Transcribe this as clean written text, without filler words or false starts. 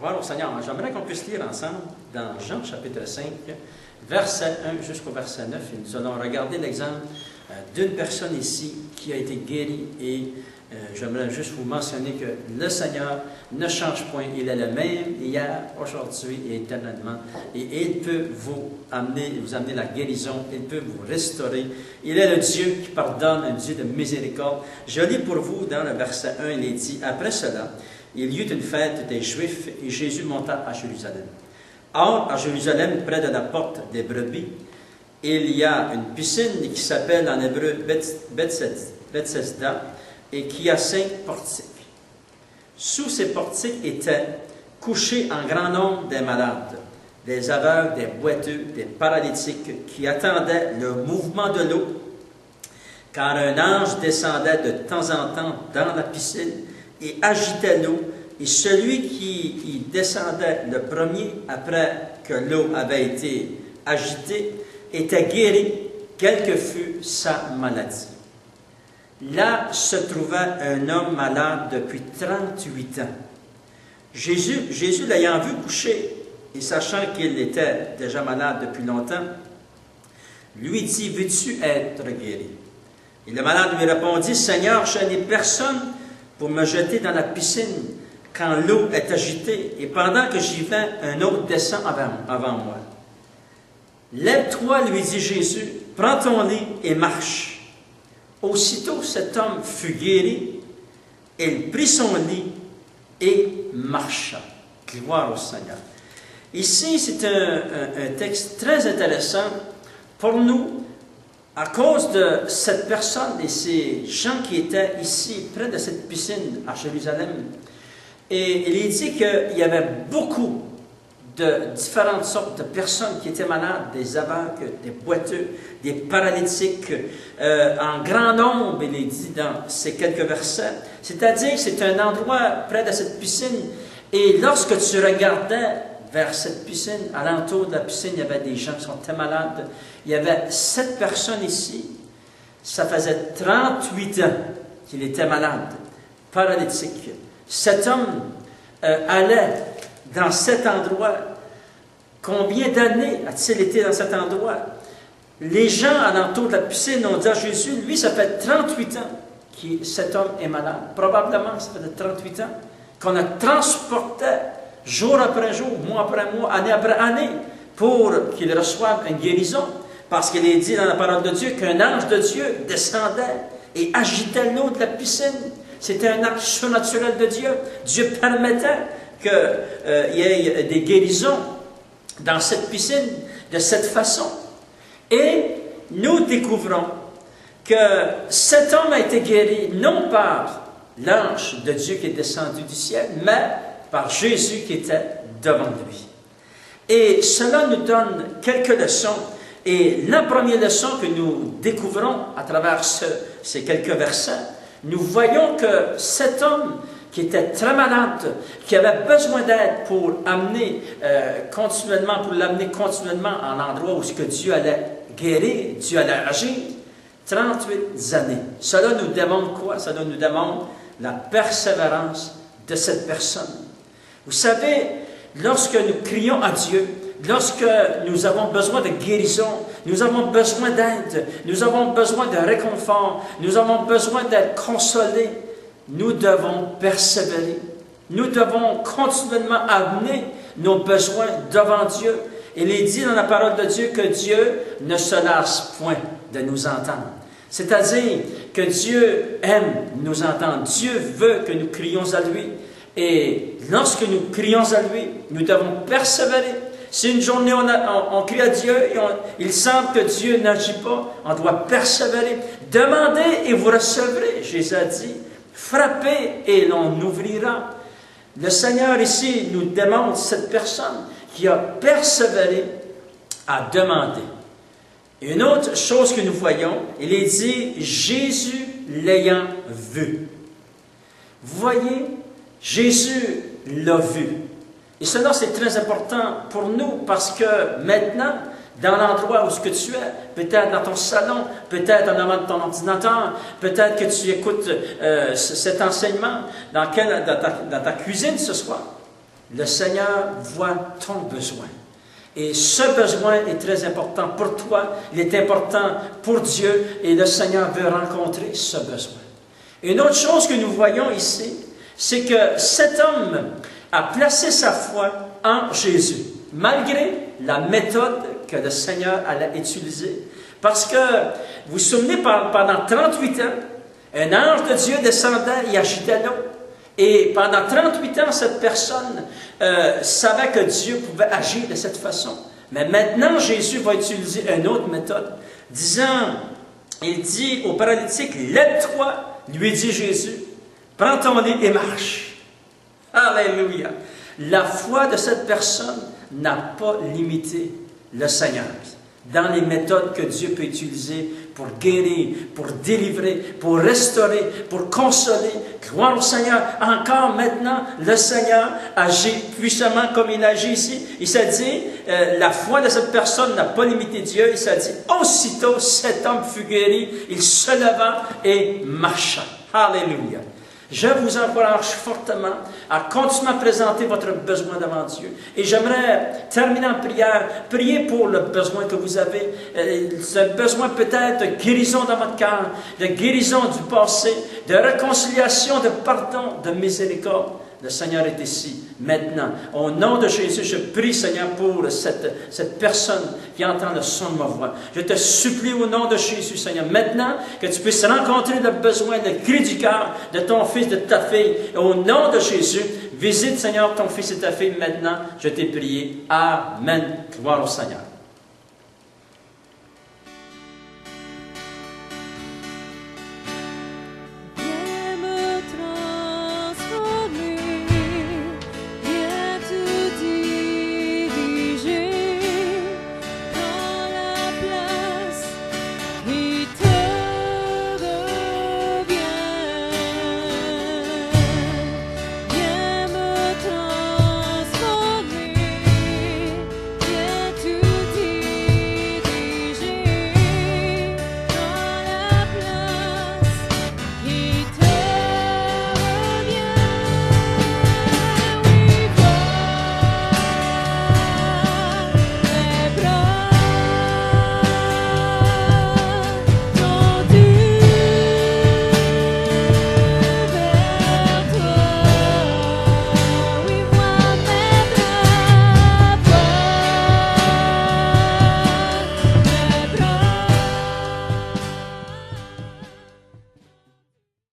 Gloire au Seigneur. J'aimerais qu'on puisse lire ensemble dans Jean chapitre 5, verset 1 jusqu'au verset 9. Et nous allons regarder l'exemple d'une personne ici qui a été guérie. Et j'aimerais juste vous mentionner que le Seigneur ne change point. Il est le même hier, aujourd'hui et éternellement. Et il peut vous amener la guérison. Il peut vous restaurer. Il est le Dieu qui pardonne, un Dieu de miséricorde. Je lis pour vous dans le verset 1, il est dit, après cela, il y eut une fête des Juifs et Jésus monta à Jérusalem. Or, à Jérusalem, près de la porte des brebis, il y a une piscine qui s'appelle en hébreu Bethesda et qui a 5 portiques. Sous ces portiques étaient couchés en grand nombre des malades, des aveugles, des boiteux, des paralytiques qui attendaient le mouvement de l'eau, car un ange descendait de temps en temps dans la piscine et agitait l'eau, et celui qui y descendait le premier, après que l'eau avait été agitée, était guéri, quelle que fût sa maladie. Là se trouvait un homme malade depuis 38 ans. Jésus l'ayant vu coucher, et sachant qu'il était déjà malade depuis longtemps, lui dit, « Veux-tu être guéri? » Et le malade lui répondit, « Seigneur, je n'ai personne pour me jeter dans la piscine quand l'eau est agitée, et pendant que j'y vais, un autre descend avant moi. » « Lève-toi, lui dit Jésus, prends ton lit et marche. » Aussitôt cet homme fut guéri, il prit son lit et marcha. Gloire au Seigneur. Ici, c'est un texte très intéressant pour nous, à cause de cette personne et ces gens qui étaient ici, près de cette piscine à Jérusalem. Et il est dit qu'il y avait beaucoup de différentes sortes de personnes qui étaient malades, des aveugles, des boiteux, des paralytiques, en grand nombre, il est dit dans ces quelques versets. C'est-à-dire que c'est un endroit près de cette piscine, et lorsque tu regardais vers cette piscine, alentour de la piscine, il y avait des gens qui étaient malades. Il y avait 7 personnes ici. Ça faisait 38 ans qu'il était malade, paralytique. Cet homme allait dans cet endroit. Combien d'années a-t-il été dans cet endroit? Les gens alentour de la piscine ont dit à Jésus, lui, ça fait 38 ans que cet homme est malade. Probablement, ça fait 38 ans qu'on a transporté jour après jour, mois après mois, année après année, pour qu'il reçoive une guérison. Parce qu'il est dit dans la parole de Dieu qu'un ange de Dieu descendait et agitait l'eau de la piscine. C'était un acte surnaturel de Dieu. Dieu permettait qu'il y ait des guérisons dans cette piscine de cette façon. Et nous découvrons que cet homme a été guéri non par l'ange de Dieu qui est descendu du ciel, mais par Jésus qui était devant lui. Et cela nous donne quelques leçons. Et la première leçon que nous découvrons à travers ces quelques versets, nous voyons que cet homme qui était très malade, qui avait besoin d'aide pour l'amener continuellement à l'endroit où ce que Dieu allait guérir, Dieu allait agir, 38 années. Cela nous démontre quoi? Cela nous démontre la persévérance de cette personne. Vous savez, lorsque nous crions à Dieu, lorsque nous avons besoin de guérison, nous avons besoin d'aide, nous avons besoin de réconfort, nous avons besoin d'être consolés, nous devons persévérer. Nous devons continuellement amener nos besoins devant Dieu. Il est dit dans la parole de Dieu que Dieu ne se lasse point de nous entendre. C'est-à-dire que Dieu aime nous entendre. Dieu veut que nous crions à lui. Et lorsque nous crions à lui, nous devons persévérer. Si une journée on crie à Dieu et il semble que Dieu n'agit pas, on doit persévérer. Demandez et vous recevrez. Jésus a dit, frappez et l'on ouvrira. Le Seigneur ici nous démontre cette personne qui a persévéré à demander. Une autre chose que nous voyons, il est dit, Jésus l'ayant vu. Vous voyez, Jésus l'a vu. Et cela, c'est très important pour nous parce que maintenant, dans l'endroit où ce que tu es, peut-être dans ton salon, peut-être en avant de ton ordinateur, peut-être que tu écoutes cet enseignement dans ta cuisine ce soir. Le Seigneur voit ton besoin. Et ce besoin est très important pour toi, il est important pour Dieu, et le Seigneur veut rencontrer ce besoin. Une autre chose que nous voyons ici, c'est que cet homme a placé sa foi en Jésus, malgré la méthode que le Seigneur allait utiliser. Parce que, vous vous souvenez, pendant 38 ans, un ange de Dieu descendait et agitait l'eau. Et pendant 38 ans, cette personne savait que Dieu pouvait agir de cette façon. Mais maintenant, Jésus va utiliser une autre méthode, il dit au paralytique, « Lève-toi », lui dit Jésus, « Prends ton lit et marche. » Alléluia! La foi de cette personne n'a pas limité le Seigneur dans les méthodes que Dieu peut utiliser pour guérir, pour délivrer, pour restaurer, pour consoler. Gloire au Seigneur. Encore maintenant, le Seigneur agit puissamment comme il agit ici. Il s'est dit, la foi de cette personne n'a pas limité Dieu. Il s'est dit, aussitôt cet homme fut guéri, il se leva et marcha. Alléluia. Je vous encourage fortement à continuer à présenter votre besoin devant Dieu. Et j'aimerais terminer en prière. Priez pour le besoin que vous avez. Ce besoin peut-être de guérison dans votre cœur, de guérison du passé, de réconciliation, de pardon, de miséricorde. Le Seigneur est ici, maintenant. Au nom de Jésus, je prie, Seigneur, pour cette personne qui entend le son de ma voix. Je te supplie au nom de Jésus, Seigneur, maintenant, que tu puisses rencontrer le besoin, le cri du cœur de ton fils, de ta fille. Et au nom de Jésus, visite, Seigneur, ton fils et ta fille maintenant. Je t'ai prié. Amen. Gloire au Seigneur.